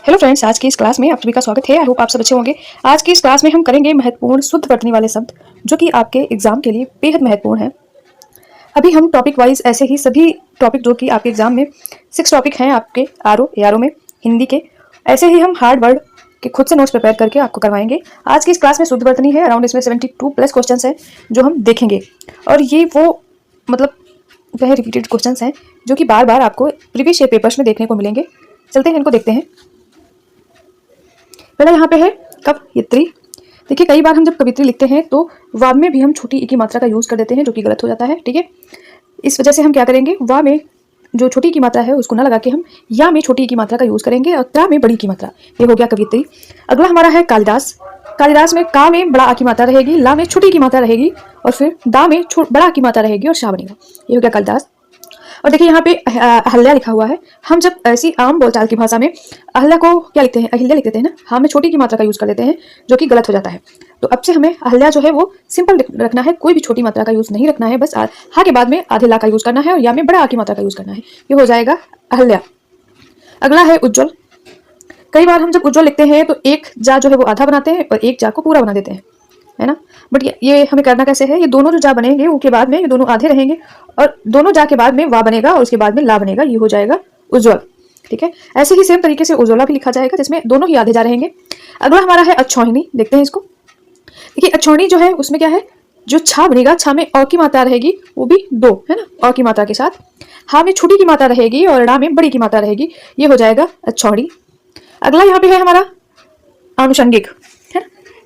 Hello friends, आज की इस क्लास में आप सभी का स्वागत है। आई होप आप सब अच्छे होंगे। आज की इस क्लास में हम करेंगे महत्वपूर्ण शुद्ध वर्तनी वाले शब्द जो कि आपके एग्जाम के लिए बेहद महत्वपूर्ण है। अभी हम टॉपिक वाइज ऐसे ही सभी टॉपिक जो कि आपके एग्जाम में 6 टॉपिक हैं आपके आरओ में हिंदी के, ऐसे ही हम हार्ड वर्ड के खुद से नोट्स प्रिपेयर करके आपको करवाएंगे। आज की इस क्लास में शुद्ध वर्तनी है, अराउंड इसमें 72 प्लस क्वेश्चन है जो हम देखेंगे, और ये वो मतलब वह रिपीटेड क्वेश्चन हैं जो कि बार बार आपको प्रीवियस ईयर पेपर्स में देखने को मिलेंगे। चलते हैं, इनको देखते हैं। पहला यहाँ पे है कवयित्री। देखिए, कई बार हम जब कवित्री लिखते हैं तो वा में भी हम छोटी ई की मात्रा का यूज़ कर देते हैं, जो कि गलत हो जाता है। ठीक है, इस वजह से हम क्या करेंगे, वा में जो छोटी की मात्रा है उसको ना लगा के हम या में छोटी की मात्रा का यूज़ करेंगे और त्रा में बड़ी की मात्रा। ये हो गया कवयित्री। अगला हमारा है कालिदास। कालिदास में का में बड़ा आ की मात्रा रहेगी, ला में छोटी की मात्रा रहेगी, और फिर दा में बड़ा की मात्रा रहेगी और शाह बनेगा। ये हो गया कालिदास। और देखिए यहाँ पे अहल्या लिखा हुआ है। हम जब ऐसी आम बोलचाल की भाषा में अहल्या को क्या लिखते हैं, अहिल्या लिख देते हैं ना, हाँ में छोटी की मात्रा का यूज़ कर देते हैं, जो कि गलत हो जाता है। तो अब से हमें अहल्या जो है वो सिंपल रखना है, कोई भी छोटी मात्रा का यूज़ नहीं रखना है, बस हा के बाद में आधे ला का यूज़ करना है और या में बड़ा आ की मात्रा का यूज़ करना है। ये हो जाएगा अहल्या। अगला है उज्ज्वल। कई बार हम जब उज्ज्वल लिखते हैं तो एक जा जो है वो आधा बनाते हैं और एक जा को पूरा बना देते हैं, है ना। बट ये हमें करना कैसे है, ये दोनों जो जा बनेंगे उनके बाद में ये दोनों आधे रहेंगे और दोनों जा के बाद में वा बनेगा और उसके बाद में ला बनेगा। ये हो जाएगा उज्ज्वल। ठीक है, ऐसे ही सेम तरीके से उज्ज्वला भी लिखा जाएगा, जिसमें दोनों ही आधे जा रहेंगे। अगला हमारा है अच्छौहिणी। देखते हैं इसको। देखिए, अच्छौहिणी जो है उसमें क्या है, जो छा बनेगा, छा में अ की मात्रा रहेगी, वो भी दो, है ना, अ की मात्रा के साथ। हा में छोटी की मात्रा रहेगी और ड़ा में बड़ी की मात्रा रहेगी। ये हो जाएगा अच्छौहिणी। अगला यहाँ पे है हमारा आनुषंगिक।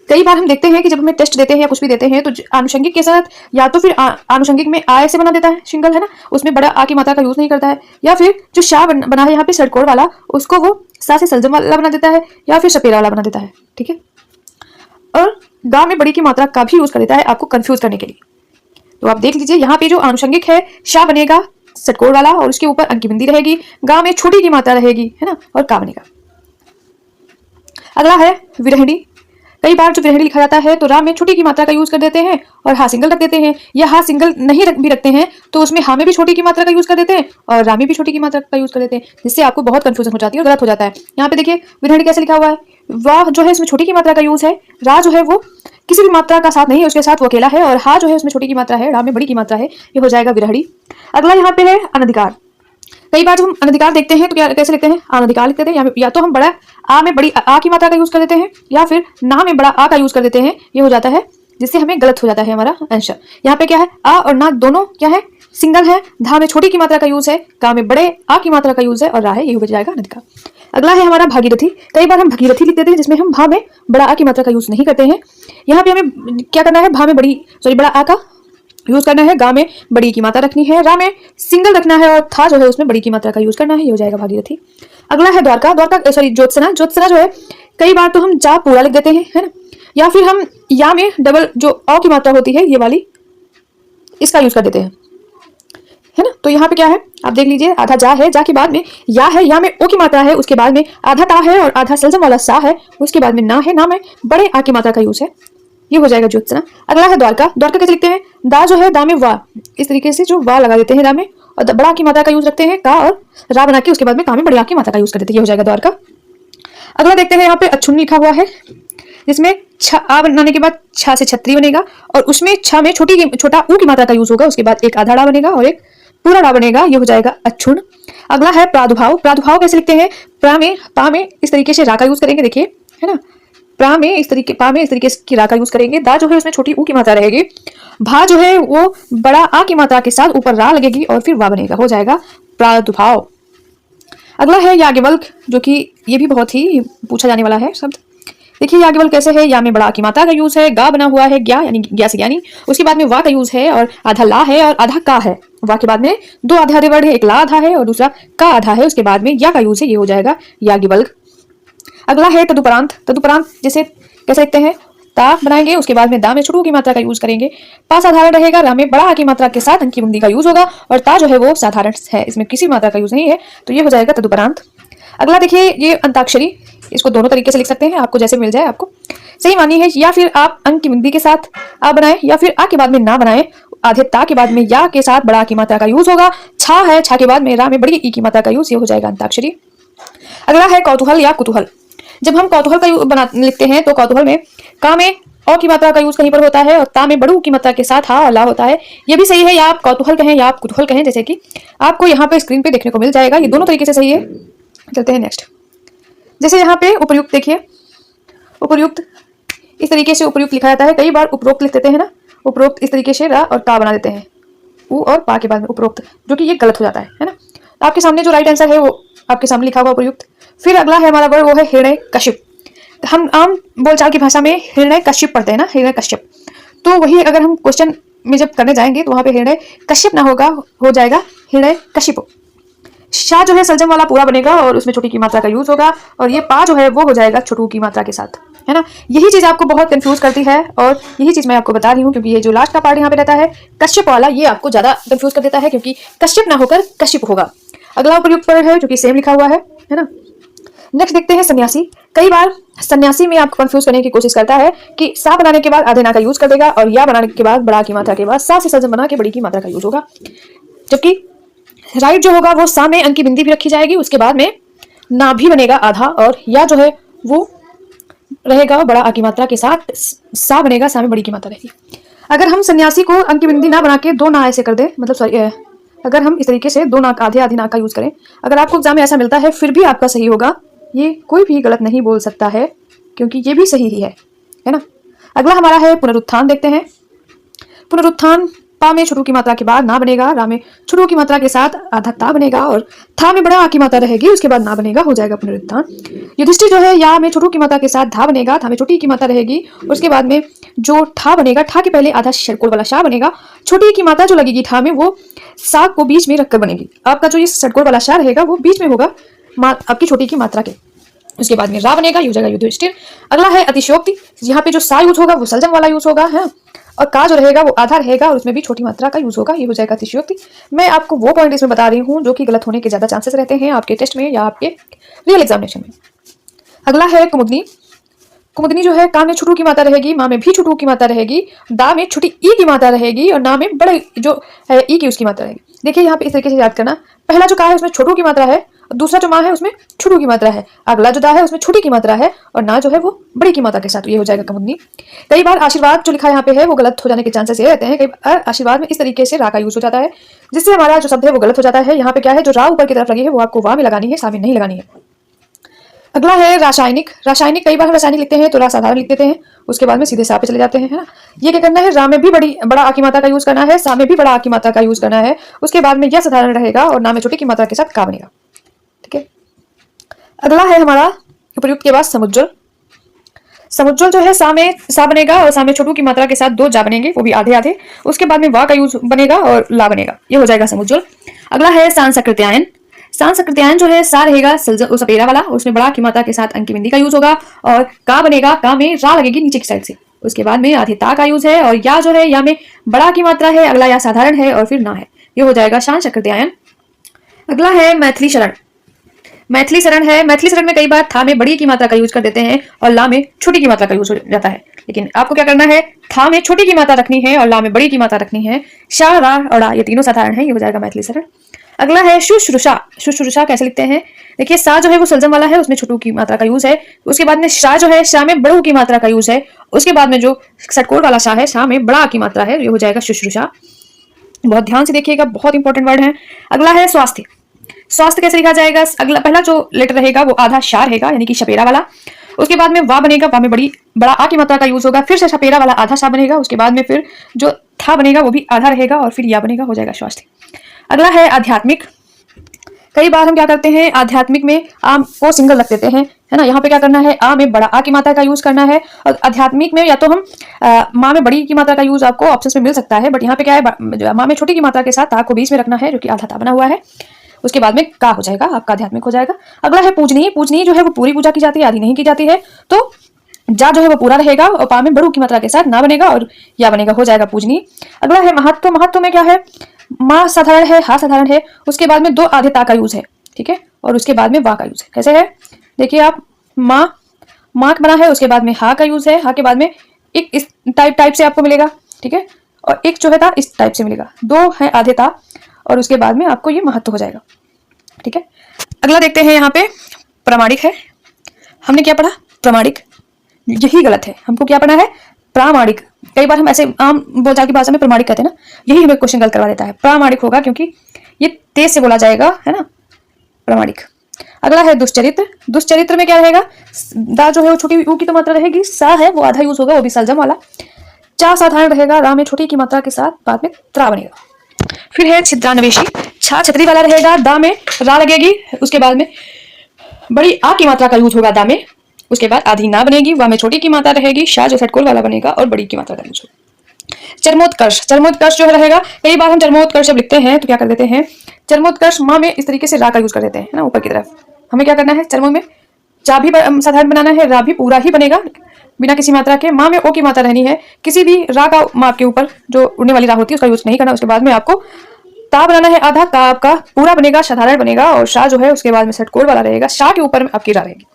कई बार हम देखते हैं कि जब हमें टेस्ट देते हैं या कुछ भी देते हैं तो आनुषंगिक के साथ या तो फिर आनुषंगिक में आ ऐसे बना देता है सिंगल, है ना, उसमें बड़ा आ की मात्रा का यूज नहीं करता है, या फिर जो शाह बना है यहाँ पे षटकोण वाला, उसको वो सा से सलजम वाला बना देता है या फिर सपेरा वाला बना देता है। ठीक है, और गा में बड़ी की मात्रा का भी यूज कर देता है आपको कंफ्यूज करने के लिए। तो आप देख लीजिए, यहाँ पे जो आनुषंगिक है, शाह बनेगा षटकोण वाला और उसके ऊपर अंक की बिंदी रहेगी, गा में छोटी की मात्रा रहेगी, है ना, और का बनेगा। अगला है विरहिणी। कई बार जो विरहिणी लिखा जाता है तो रा में छोटी की मात्रा का यूज कर देते हैं और हा सिंगल रख देते हैं, या हा सिंगल नहीं भी रखते हैं तो उसमें हा में भी छोटी की मात्रा का यूज कर देते हैं और रा में भी छोटी की मात्रा का यूज कर देते हैं, जिससे आपको बहुत कंफ्यूजन हो जाती है और गलत हो जाता है। यहाँ पे देखिए विरहिणी कैसे लिखा हुआ है, वाह जो है इसमें छोटी की मात्रा का यूज है, रा जो है वो किसी भी मात्रा का साथ नहीं है, उसके साथ वो अकेला है, और हा जो है उसमें छोटी की मात्रा है, रा में बड़ी की मात्रा है। ये हो जाएगा विरहिणी। अगला यहाँ पे है अनधिकार। कई बार जब हम अनधिकार देखते हैं तो क्या कैसे लिखते हैं, अनधिकार लिखते हैं, या तो हम बड़ा आ में बड़ी आ की मात्रा का यूज कर देते हैं या फिर ना में बड़ा आ का यूज कर देते हैं। ये हो जाता है, जिससे हमें गलत हो जाता है हमारा आंसर। यहाँ पे क्या है, आ और ना दोनों क्या है, सिंगल है, धा में छोटी की मात्रा का यूज है, का में बड़े आ की मात्रा का यूज है और रा है। ये हो जाएगा अनधिकार। अगला है हमारा भागीरथी। कई बार हम भगीरथी लिख देते हैं जिसमें हम भा में बड़ा आ की मात्रा का यूज नहीं करते हैं। यहाँ पे हमें क्या करना है, भा में बड़ा आ का यूज करना है, गा में बड़ी की मात्रा रखनी है, रा में सिंगल रखना है और था जो है उसमें बड़ी की मात्रा का यूज करना है। ये हो जाएगा भागीरथी। अगला है द्वारका। ज्योत्सना। ज्योत्सना जो है, कई बार तो हम जा पूरा लिख देते हैं, है ना, या फिर हम या में डबल जो अ की मात्रा होती है ये वाली, इसका यूज कर देते हैं, है ना। तो यहाँ पे क्या है, आप देख लीजिए, आधा जा है, जा के बाद में या है, या में ओ की मात्रा है, उसके बाद में आधा ता है और आधा सलजम वाला सा है, उसके बाद में ना है, ना में बड़े आ की मात्रा का यूज है। ये हो जाएगा ज्योत्सना। अगला है द्वारका। द्वारका कैसे लिखते हैं, दा जो है, दा में वा, इस तरीके से जो वा लगा देते हैं दा में, और बड़ा की मात्रा का यूज रखते हैं, का और रा बना के उसके बाद में का में बड़ी आ की मात्रा का यूज कर देते हैं। ये हो जाएगा द्वारका। अगला देखते हैं, यहाँ पे अछुन लिखा हुआ है, जिसमें आ बनाने के बाद छा से छत्री बनेगा और उसमें छा में छोटा ऊ की मात्रा का यूज होगा, उसके बाद एक आधा डा बनेगा और एक पूरा डा बनेगा। ये हो जाएगा अछुन। अगला है प्रादुर्भाव। प्रादुर्भाव कैसे लिखते हैं, पा में इस तरीके से रा का यूज करेंगे, देखिए, है ना, पा में इस तरीके की रा का यूज करेंगे, दा जो है उसमें छोटी ऊ की मात्रा रहेगी, भा जो है वो बड़ा आ की मात्रा के साथ ऊपर रा लगेगी और फिर वा बनेगा। हो जाएगा प्रादुर्भाव। अगला है याज्ञवल्क, जो कि ये भी बहुत ही पूछा जाने वाला है शब्द। देखिए याज्ञवल्क कैसे है, या में बड़ा आ की मात्रा का यूज है, गा बना हुआ है, ज्ञा यानी ज्ञा से ज्ञानी, उसके बाद में वा का यूज है और आधा ला है और आधा का है। वा के बाद में दो आधे आधे वर्ड है, एक ला आधा है और दूसरा का आधा है, उसके बाद में या का यूज है। ये हो जाएगा याज्ञवल्क। अगला है तदुपरांत। तदुपरांत जैसे कैसे लिखते हैं, ता बनाएंगे, उसके बाद में दा में छोटू की मात्रा का यूज करेंगे, पा साधारण रहेगा, रा में बड़ा आ की मात्रा के साथ अंक की बिंदी का यूज होगा और ता जो है वो साधारण है, इसमें किसी मात्रा का यूज नहीं है। तो ये हो जाएगा तदुपरांत। अगला देखिए, ये अंताक्षरी। इसको दोनों तरीके से लिख सकते हैं, आपको जैसे मिल जाए आपको सही मानी है, या फिर आप अंक की बिंदी के साथ आ बनाए या फिर आ के बाद में ना बनाए। आधे ता के बाद में या के साथ बड़ा आ की मात्रा का यूज होगा, छा है, छा के बाद में रा में बड़ी ई की मात्रा का यूज। ये हो जाएगा अंताक्षरी। अगला है कौतूहल या कुतूहल। जब हम कौतूहल का बना लिखते हैं तो कौतूहल में का में अ की मात्रा का यूज कहीं पर होता है और ता में बड़ू की मात्रा के साथ हा और ला होता है। ये भी सही है, या आप कौतूहल कहें या आप कुतूहल कहें, जैसे कि आपको यहाँ पे स्क्रीन पे देखने को मिल जाएगा। ये दोनों तरीके से सही है। चलते हैं नेक्स्ट। जैसे यहाँ पे उपयुक्त देखिए, उपयुक्त इस तरीके से उपयुक्त लिखा जाता है। कई बार उपरोक्त लिख देते हैं ना, उपरोक्त इस तरीके से रा और का बना देते हैं, उ और पा के बाद में उपरोक्त, जो कि ये गलत हो जाता है ना। तो आपके सामने जो राइट आंसर है वो आपके सामने लिखा हुआ उपयुक्त। फिर अगला है हमारा वर्ड, वो है हिरण्य कश्यप। हम आम बोलचाल की भाषा में हिरण्य कश्यप पढ़ते हैं ना, हिरण्य कश्यप। तो वही अगर हम क्वेश्चन में जब करने जाएंगे तो वहां पे हिरण्य कश्यप ना होगा, हो जाएगा हिरण्य कशिपु। शाह जो है सलजम वाला पूरा बनेगा और उसमें छोटी की मात्रा का यूज होगा, और ये पा जो है वो हो जाएगा छोटू की मात्रा के साथ, है ना। यही चीज आपको बहुत कंफ्यूज करती है और यही चीज मैं आपको बता रही हूँ, क्योंकि ये जो लास्ट का पार्ट यहाँ पे रहता है कश्यप वाला, ये आपको ज्यादा कंफ्यूज कर देता है, क्योंकि कश्यप ना होकर कश्यप होगा। अगला उपयुक्त वर्ड है जो कि सेम लिखा हुआ है ना। नेक्स्ट देखते हैं सन्यासी। कई बार सन्यासी में आपको कंफ्यूज करने की कोशिश करता है कि सा बनाने के बाद आधे ना का यूज कर देगा और या बनाने के बाद बड़ा की मात्रा के बाद सा से सलजम बना के बड़ी की मात्रा का यूज होगा, जबकि राइट जो होगा वो सा में अंक की बिंदी भी रखी जाएगी, उसके बाद में ना भी बनेगा आधा, और या जो है वो रहेगा बड़ा आ की मात्रा के साथ, सा बनेगा, सा में बड़ी की मात्रा रहेगी। अगर हम सन्यासी को अंक की बिंदी ना बना के दो ना ऐसे कर दे, मतलब सॉरी, अगर हम इस तरीके से दो ना आधे आधे ना का यूज करें, अगर आपको एग्जाम में ऐसा मिलता है फिर भी आपका सही होगा, ये कोई भी गलत नहीं बोल सकता है, क्योंकि ये भी सही ही है ना। अगला हमारा है पुनरुत्थान। देखते हैं पुनरुत्थान। पा में छोटू की मात्रा के बाद ना बनेगा, रा में छोटू की मात्रा के साथ आधा ता बनेगा और था में बड़ा आ की मात्रा रहेगी, उसके बाद ना बनेगा, हो जाएगा पुनरुत्थान। युधिष्ठिर जो है या में छोटू की मात्रा के साथ धा बनेगा, था में छोटी की मात्रा रहेगी, उसके बाद में जो ठा बनेगा, ठा के पहले आधा षटकोण वाला शा बनेगा, छोटी की मात्रा जो लगेगी ठा में वो सा को बीच में रखकर बनेगी। आपका जो ये षटकोण वाला शा रहेगा वो बीच में होगा आपकी छोटी की मात्रा के, उसके बाद में रा बनेगा, ये हो जाएगा युधिष्ठिर। अगला है अतिशयोक्ति। यहाँ पे जो सा यूज होगा वो सलजम वाला यूज होगा, है, और का जो रहेगा वो आधा रहेगा और उसमें भी छोटी मात्रा का यूज होगा, ये हो जाएगा अतिशयोक्ति। मैं आपको वो पॉइंट इसमें बता रही हूँ जो कि गलत होने के ज्यादा चांसेस रहते हैं आपके टेस्ट में या आपके रियल एग्जामिनेशन में। अगला है कुमुदनी। कुमुदनी जो है का में छोटू की मात्रा रहेगी, माँ में भी छोटू की मात्रा रहेगी, दा में छोटी ई की मात्रा रहेगी और ना में बड़े जो है ई की उसकी मात्रा रहेगी। देखिए यहाँ पे इस तरीके से याद करना, पहला जो का है उसमें छोटू की मात्रा है, दूसरा जो माँ है उसमें छोटू की मात्रा है, अगला जो दा है उसमें छोटी की मात्रा है और ना जो है वो बड़ी की मात्रा के साथ, ये हो जाएगा कुमुदनी। कई बार आशीर्वाद जो लिखा यहाँ पे है वो गलत हो जाने के चांसेस ये रहते हैं। कई बार आशीर्वाद में इस तरीके से रा का यूज हो जाता है, जिससे हमारा जो शब्द है वो गलत हो जाता है। यहाँ पे क्या है, जो रा ऊपर की तरफ लगी है वो आपको वाह में लगानी है, सा में नहीं लगानी है। अगला है रासायनिक। रासायनिक कई बार हम रासायनिक लिखते हैं तो रा साधारण लिख देते हैं, उसके बाद में सीधे सा पे चले जाते हैं, है ना। ये क्या करना है, रा में भी बड़ा आ की मात्रा का यूज करना है, सा में भी बड़ा आ की मात्रा का यूज करना है, उसके बाद में यह साधारण रहेगा और ना में छोटी की मात्रा के साथ का बनेगा, ठीक है। अगला है हमारा उपयुक्त के बाद समुज्ज्वल। समुज्ज्वल जो है सा में सा बनेगा और सा में छोटू की मात्रा के साथ दो जा बनेंगे, वो भी आधे आधे, उसके बाद में वा का यूज बनेगा और ला बनेगा, ये हो जाएगा समुज्ज्वल। अगला है सांसकृत्यायन। सांसकृत्यायन जो है सा रहेगा सपेरा वाला, उसमें बड़ा की मात्रा के साथ अंक की बिंदी का यूज होगा और का बनेगा, का में रा लगेगी नीचे की साइड से, उसके बाद में आधे ता का यूज है और या जो है या में बड़ा की मात्रा है, अगला या साधारण है और फिर ना है, ये हो जाएगा सांसकृत्यायन। अगला है मैथिली शरण। मैथिली शरण है, मैथिली शरण में कई बार था में बड़ी की मात्रा का यूज कर देते हैं और ला में छोटी की मात्रा का यूज हो जाता है, लेकिन आपको क्या करना है, था में छोटी की मात्रा रखनी है और ला में बड़ी की मात्रा रखनी है। शा, रा और रा ये तीनों साधारण है, ये हो जाएगा मैथिली शरण। अगला है शुश्रूषा। शुश्रूषा कैसे लिखते हैं, देखिए सा जो है वो सलजम वाला है, उसमें छोटू की मात्रा का यूज है, उसके बाद में शा जो है शा में बड़ू की मात्रा का यूज है, उसके बाद में जो षटकोण वाला शा है शा में बड़ा की मात्रा है, ये हो जाएगा शुश्रूषा। बहुत ध्यान से देखिएगा, बहुत इंपॉर्टेंट वर्ड है। अगला है स्वास्थ्य। स्वास्थ्य कैसे लिखा जाएगा, अगला पहला जो लेटर रहेगा वो आधा शा रहेगा, यानी कि शपेरा वाला, उसके बाद में वा बनेगा, वा में बड़ा आ की मात्रा का यूज होगा, फिर से शपेरा वाला आधा शा बनेगा, उसके बाद में फिर जो था बनेगा वो भी आधा रहेगा और फिर या बनेगा, हो जाएगा स्वास्थ्य। अगला है आध्यात्मिक। कई बार हम क्या करते हैं, आध्यात्मिक में आम को सिंगल रख देते हैं, है ना। यहाँ पे क्या करना है, आ में बड़ा आ की मात्रा का यूज करना है, और आध्यात्मिक में या तो हम माँ में बड़ी की मात्रा का यूज आपको ऑप्शन में मिल सकता है, बट यहाँ पे क्या है, माँ में छोटी की मात्रा के साथ ता को बीच में रखना है, जो कि आधा ता बना हुआ है, उसके बाद में का हो जाएगा, आपका आध्यात्मिक हो जाएगा। अगला है पूजनीय। पूजनीय जो है वो पूरी पूजा की जाती है, आधी नहीं की जाती है, तो जा जो है वो पूरा रहेगा और पा में बड़ू की मात्रा के साथ ना बनेगा और या बनेगा, हो जाएगा पूजनीय। अगला है महत्व। महत्व में क्या है, माँ साधारण है, हा साधारण है, उसके बाद में दो आधे ता का यूज है, ठीक है, और उसके बाद में वा का यूज है। कैसे है, देखिए आप, माँ बना है, उसके बाद में हा का यूज है, हा के बाद में एक इस टाइप से आपको मिलेगा, ठीक है, और एक जो है था इस टाइप से मिलेगा, दो है आधे ता और उसके बाद में आपको ये महत्व हो जाएगा, ठीक है। अगला देखते हैं यहाँ पे प्रामाणिक है। हमने क्या पढ़ा? प्रामाणिक। यही गलत है, हमको क्या पढ़ना है? प्रामाणिक। कई बार हम ऐसे आम बोलचाल की भाषा में प्रामाणिक कहते हैं ना, यही हमें क्वेश्चन गलत करवा देता है। प्रामाणिक होगा क्योंकि ये तेज से बोला जाएगा, है ना, प्रामाणिक। अगला है दुष्चरित्र। दुष्चरित्र में क्या रहेगा? दा जो है वो छोटी ऊ की तो मात्रा रहेगी, सा है वो आधा यूज होगा, वो भी सलजम वाला। चा साधारण रहेगा, रा में छोटी की मात्रा के साथ बाद में त्रा बनेगा। फिर है छिद्रान्वेषी। छा छतरी वाला रहेगा, दा में रा लगेगी, उसके बाद में बड़ी आ की मात्रा का यूज होगा दा में, उसके बाद आधी ना बनेगी, वा में छोटी की मात्रा रहेगी, शाह जो षटकोल वाला बनेगा और बड़ी की मात्रा का यूज होगा। चरमोत्कर्ष। चरमोत्कर्ष जो रहेगा, कई बार हम चरमोत्कर्ष जब लिखते हैं तो क्या कर देते हैं? चरमोत्कर्ष माँ में इस तरीके से रा का यूज कर देते हैं, है ना, ऊपर की तरफ। हमें क्या करना है? चरमो में चा भी साधारण बनाना है, रा भी पूरा ही बनेगा बिना किसी मात्रा के। माँ में ओ की मात्रा रहनी है, किसी भी रा का माँ के ऊपर जो उड़ने वाली रा होती है उसका यूज नहीं करना। उसके बाद में आपको ता बनाना है आधा, का आपका पूरा बनेगा, साधारण बनेगा, और शाह जो है उसके बाद में षटकोल वाला रहेगा, शाह के ऊपर में आपकी रा रहेगी।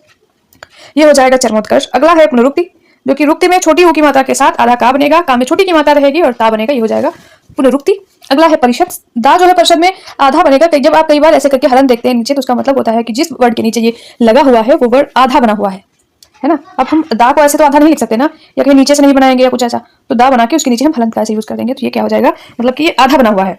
ये हो जाएगा चरमोत्कर्ष। अगला है पुनरुक्ति, जो कि रुक्ति में छोटी ऊ की मात्रा के साथ आधा का बनेगा, का में छोटी की मात्रा रहेगी और ता बनेगा, ये हो जाएगा पुनरुक्ति। अगला है परिषद। दा जो है परिषद में आधा बनेगा। जब आप कई बार ऐसे करके हलन देखते हैं नीचे, तो उसका मतलब होता है कि जिस वर्ड के नीचे ये लगा हुआ है वो वर्ड आधा बना हुआ है ना। अब हम दा को ऐसे तो आधा नहीं लिख सकते ना, या कहीं नीचे से नहीं बनाएंगे या कुछ ऐसा, तो दा बना के उसके नीचे हम हलन का ऐसे यूज कर देंगे, तो ये क्या हो जाएगा? मतलब कि ये आधा बना हुआ है।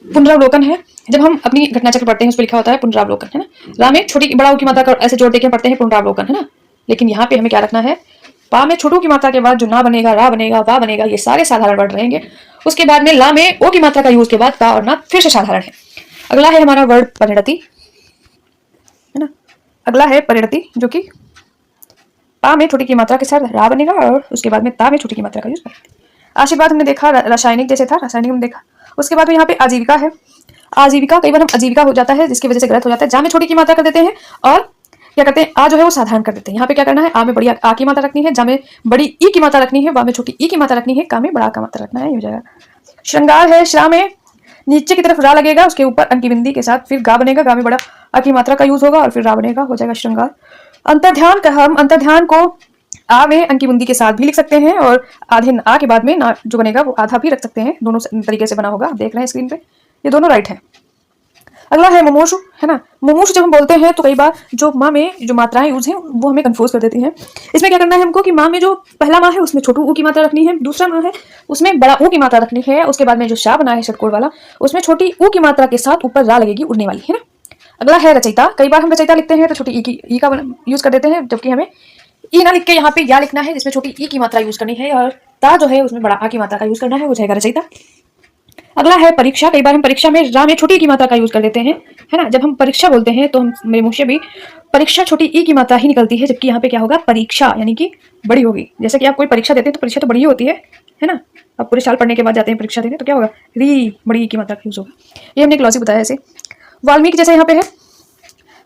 पुनरावलोकन है। जब हम अपनी घटना चक्र पढ़ते हैं उस पर लिखा होता है पुनरावलोकन, है ना। रा में छोटी बड़ा की मात्रा ऐसे जोड़ देके पढ़ते हैं पुनरावलोकन, है ना। लेकिन यहाँ पे हमें क्या रखना है? पा में छोटू की मात्रा के बाद जो ना बनेगा, रा बनेगा, वा बनेगा, ये सारे साधारण वर्ड रहेंगे। उसके बाद में ला में ओ की मात्रा का यूज के बाद का और ना फिर से साधारण है। अगला है हमारा वर्ड परिणति, है ना। अगला है परिणति, जो कि पा में छोटी की मात्रा के साथ रा बनेगा और उसके बाद में ता में छोटी की मात्रा का यूज करेंगे। आशीर्वाद हमने देखा, रासायनिक जैसे था, रासायनिक हमने देखा। उसके बाद में यहाँ पे आजीविका है। आजीविका कई बार हम आजीविका हो जाता है जिसकी वजह से गलत हो जाता है। जा में छोटी की मात्रा कर देते हैं और क्या करते हैं? आ जो है वो साधारण कर देते हैं। यहाँ पे क्या करना है? आ में बड़ी आ की मात्रा रखनी है, जा में बड़ी ई की मात्रा रखनी है, वा में छोटी ई की मात्रा रखनी है, का में बड़ा का मात्रा रखना है, ये हो जाएगा। श्रृंगार है। श्रा में नीचे की तरफ रा लगेगा, उसके ऊपर अंकी बिंदी के साथ फिर गा बनेगा, गा में बड़ा आ की मात्रा का यूज होगा और फिर रा बनेगा, हो जाएगा श्रृंगार। अंतर्ध्यान का हम अंतर्ध्यान को आ में अंकी बिंदी के साथ भी लिख सकते हैं और आधे आ के बाद में ना जो बनेगा वो आधा भी रख सकते हैं, दोनों तरीके से बना होगा, देख रहे हैं स्क्रीन पे, ये दोनों राइट है। अगला है मुमूशु, है ना। मुमूशु जब हम बोलते हैं तो कई बार जो माँ में जो मात्राएं यूज हैं वो हमें कंफ्यूज कर देती हैं। इसमें क्या करना है हमको कि माँ में जो पहला माँ है उसमें छोटू ऊ की मात्रा रखनी है, दूसरा माँ है उसमें बड़ा ऊ की मात्रा रखनी है, उसके बाद में जो शाह बना है षटकोण वाला उसमें छोटी ऊ की मात्रा के साथ ऊपर रा लगेगी उड़ने वाली, है ना। अगला है रचयिता। कई बार हम रचयिता लिखते हैं तो छोटी ई का यूज कर देते हैं, जबकि हमें ई ना लिख के यहाँ पे या लिखना है जिसमें छोटी ई की मात्रा यूज करनी है और ता जो है उसमें बड़ा आ की मात्रा का यूज करना है, हो जाएगा रचयिता। अगला है परीक्षा। कई बार हम परीक्षा में रा में छोटी की मात्रा का यूज कर देते हैं, है ना। जब हम परीक्षा बोलते हैं तो हम मेरे मुंह से भी परीक्षा छोटी ई की मात्रा ही निकलती है, जबकि यहाँ पे क्या होगा? परीक्षा यानी कि बड़ी होगी। जैसे कि आप कोई परीक्षा देते हैं तो परीक्षा तो बड़ी होती है ना। आप पूरे साल पढ़ने के बाद जाते हैं परीक्षा देने तो क्या होगा? री बड़ी ई की मात्रा का यूज होगा। ये हमने एक लॉजिक बताया ऐसे। वाल्मीकि जैसे यहाँ पे है,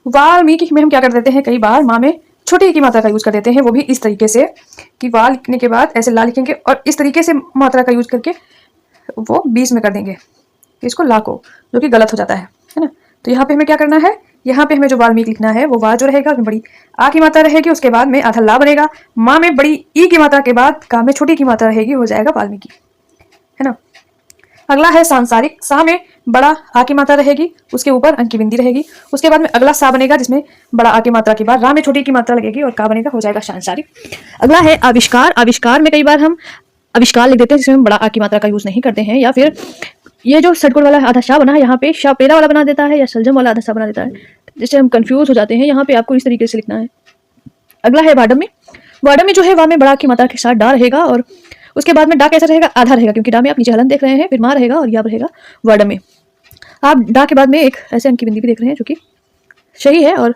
वाल्मीकि में हम क्या कर देते हैं? कई बार माँ में छोटी की मात्रा का यूज कर देते हैं, वो भी इस तरीके से कि वा लिखने के बाद ऐसे ला लिखेंगे और इस तरीके से मात्रा का यूज करके वो 20 में कर देंगे इसको ला को, जो कि गलत हो जाता है ना। तो यहाँ पे हमें क्या करना है? यहाँ पे हमें जो वाल्मीकि लिखना है वो वा जो रहेगा उसमें बड़ी आ की मात्रा रहेगी, उसके बाद में आधा ला बनेगा, माँ में बड़ी ई की मात्रा के बाद का में छोटी की मात्रा रहेगी, हो जाएगा वाल्मीकि, है ना। अगला है सांसारिक। सा में बड़ा आ की मात्रा रहेगी, उसके ऊपर अंकी बिंदी रहेगी, उसके बाद में अगला सा बनेगा जिसमें बड़ा आ की मात्रा के बाद रा में छोटी की मात्रा लगेगी और का बनेगा, हो जाएगा सांसारिक। अगला है आविष्कार। आविष्कार में कई बार हम आविष्कार लिख देते हैं जिसमें हम बड़ा आ की मात्रा का यूज नहीं करते हैं, या फिर ये जो षटकोण वाला आधा शाह बना है यहाँ पे शाह पेरा वाला बना देता है या सलजम वाला आधा शाह बना देता है, जिससे हम कंफ्यूज हो जाते हैं। यहाँ पे आपको इस तरीके से लिखना है। अगला है वाडम में। वाडम में जो है वा में बड़ा की मात्रा के साथ डा रहेगा और उसके बाद में डा कैसा रहेगा? आधा रहेगा, क्योंकि डा में आप नीचे हलन देख रहे हैं, फिर माँ रहेगा और या रहेगा वाडम में। आप डा के बाद में एक ऐसे अंकी बिंदी भी देख रहे हैं जो कि सही है और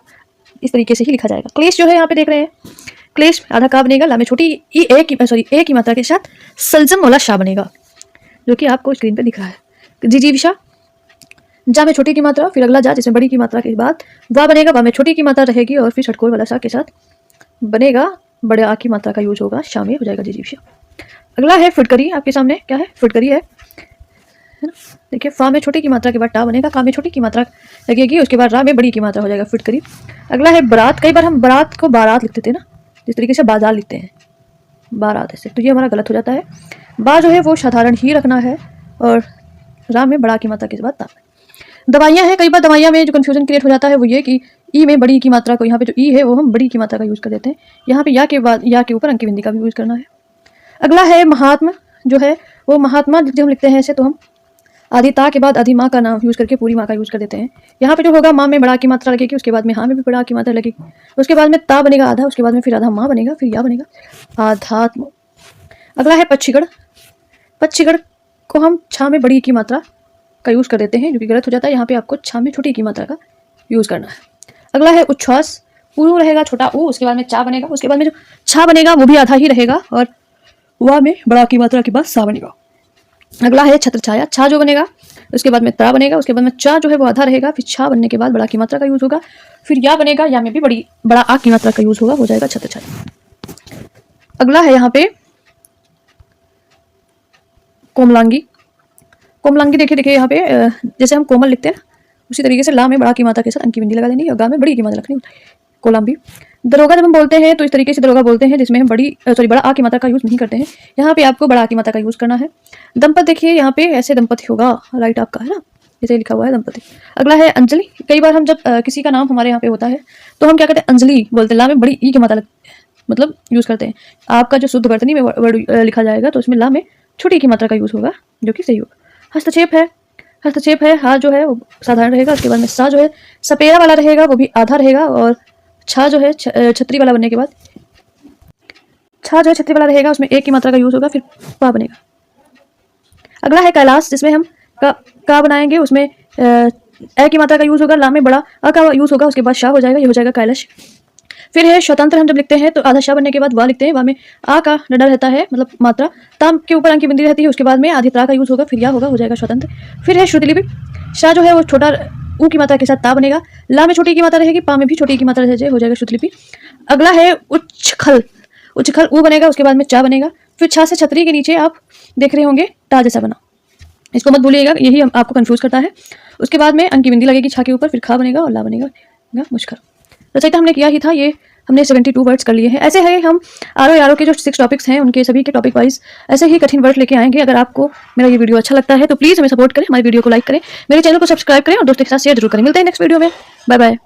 इस तरीके से ही लिखा जाएगा। क्लेश जो है यहाँ पे देख रहे हैं, क्लेश आधा का बनेगा, ला में छोटी ई ए की मात्रा के साथ सलजम वाला शाह बनेगा, जो कि आपको स्क्रीन पे दिख रहा है। जिजीविषा। जा में छोटी की मात्रा, फिर अगला जा जिसमें बड़ी की मात्रा के बाद वा बनेगा, वा में छोटी की मात्रा रहेगी और फिर षटकोण वाला शाह के साथ बनेगा, बड़े आ की मात्रा का यूज होगा, शाह में हो जाएगा जिजीविषा। अगला है फुटकरी। आपके सामने क्या है? फुटकरी है ना। देखिए फा में छोटी की मात्रा के बाद टा बनेगा, का में छोटी की मात्रा लगेगी, उसके बाद रा में बड़ी की मात्रा हो जाएगा फुटकरी। अगला है बारात। कई बार हम बारात को बारात लिखते थे ना, जिस तरीके से बाजार लिखते हैं बारात ऐसे, तो ये हमारा गलत हो जाता है। बा जो है वो साधारण ही रखना है और रा में बड़ा की मात्रा के बाद ता। दवाइयाँ हैं, कई बार दवाइयाँ में जो कन्फ्यूजन क्रिएट हो जाता है वो ये कि ई में बड़ी की मात्रा को, यहाँ पे जो ई है वो हम बड़ी की मात्रा का यूज़ कर देते हैं। यहाँ पे या के बाद या के ऊपर अंकी बिंदी का भी यूज़ करना है। अगला है महात्मा, जो है वो महात्मा जब हम लिखते हैं ऐसे तो हम आधी ता के बाद आधी माँ का नाम यूज़ करके पूरी माँ का यूज़ कर देते हैं। यहाँ पे जो होगा माँ में बड़ा की मात्रा लगेगी, उसके बाद में हाँ में भी बड़ा की मात्रा लगेगी, उसके बाद में ता बनेगा आधा, उसके बाद में फिर आधा माँ बनेगा, फिर या बनेगा आधात्म। अगला है पच्छिगढ़। पच्छिगढ़ को हम छा में बड़ी की मात्रा का यूज़ कर देते हैं, जो कि गलत हो जाता है। यहाँ पे आपको छा में छोटी की मात्रा का यूज़ करना है। अगला है उच्छ्वास। ऊ रहेगा छोटा ऊ, उसके बाद में चा बनेगा, उसके बाद में जो छा बनेगा वो भी आधा ही रहेगा और वा में बड़ा की मात्रा के बाद सा बनेगा। अगला है छत्र छाया। छा जो बनेगा उसके बाद में ता बनेगा, उसके बाद में चा जो है वो आधा रहेगा, फिर छा बनने के बाद बड़ा की मात्रा का यूज़ होगा, फिर या बनेगा, या में भी बड़ा आ की मात्रा का यूज़ होगा, हो जाएगा छत्र छाया। अगला है यहाँ पे कोमलांगी। कोमलांगी देखिए यहाँ पे जैसे हम कोमल लिखते हैं उसी तरीके से ला में बड़ा की मात्रा के साथ अंकी बिंदी लगा देनी और गा में बड़ी की मात्रा रखनी होती है। कोलंबी। दरोगा जब हम बोलते हैं तो इस तरीके से दरोगा बोलते हैं जिसमें हम बड़ा आ की मात्रा का यूज़ नहीं करते हैं। यहाँ पे आपको बड़ा आ की मात्रा का यूज़ करना है। दंपत देखिए यहाँ पे ऐसे दंपति होगा, राइट आपका है ना, जैसे लिखा हुआ है दंपति। अगला है अंजलि। कई बार हम जब किसी का नाम हमारे यहाँ पे होता है तो हम क्या कहते हैं अंजलि बोलते हैं, ला में बड़ी ई की मात्रा मतलब यूज़ करते हैं। आपका जो शुद्ध वर्तनी में वर्ड लिखा जाएगा तो उसमें ला में छोटी की मात्रा का यूज़ होगा, जो कि सही होगा। हस्तक्षेप है। हस्तक्षेप है, हा जो है वो साधारण रहेगा, उसके बाद में सा जो है सपेरा वाला रहेगा, वो भी आधा रहेगा, और छा जो है छतरी वाला बनने के बाद छा जो है छतरी वाला रहेगा, उसमें एक की मात्रा का यूज़ होगा, फिर पा बनेगा। अगला है कैलाश, जिसमें हम का बनाएंगे, उसमें ए की मात्रा का यूज़ होगा, ला में बड़ा अ का यूज़ होगा, उसके बाद शाह हो जाएगा, ये हो जाएगा कैलाश। फिर है स्वतंत्र। हम जब लिखते हैं तो आधा शाह बनने के बाद वाह लिखते हैं, वाह में आ का डंडा रहता है, मतलब मात्रा, ताम के ऊपर अंकी बिंदी रहती है, उसके बाद में आधी ता का यूज़ होगा, फिर या होगा, हो जाएगा स्वतंत्र। फिर है श्रुतिलिपि। शाह जो है वो छोटा ऊ की मात्रा के साथ ता बनेगा, ला में छोटी की मात्रा रहेगी, पा में भी छोटी की मात्रा रह जाए, हो जाएगा श्रुतिलिपि। अगला है उच्छखल। उच्छखल ऊ बनेगा, उसके बाद में चा बनेगा, फिर छा से छतरी के नीचे आप देख रहे होंगे टा जैसा बना, इसको मत भूलिएगा, यही आपको कंफ्यूज करता है। उसके बाद में अंकी बिंदी लगेगी छा के ऊपर, फिर खा बनेगा और ला बनेगा मुश्किल। रचयिता हमने किया ही था, ये हमने 72 वर्ड्स कर लिए हैं। ऐसे है हम आरो के जो 6 टॉपिक्स हैं उनके सभी के टॉपिक वाइज ऐसे ही कठिन वर्ड लेके आएंगे। अगर आपको मेरा ये वीडियो अच्छा लगता है तो प्लीज़ हमें सपोर्ट करें, हमारी वीडियो को लाइक करें, मेरे चैनल को सब्सक्राइब करें और दोस्तों के साथ शेयर जरूर करें। मिलते हैं नेक्स्ट वीडियो में, बाय बाय।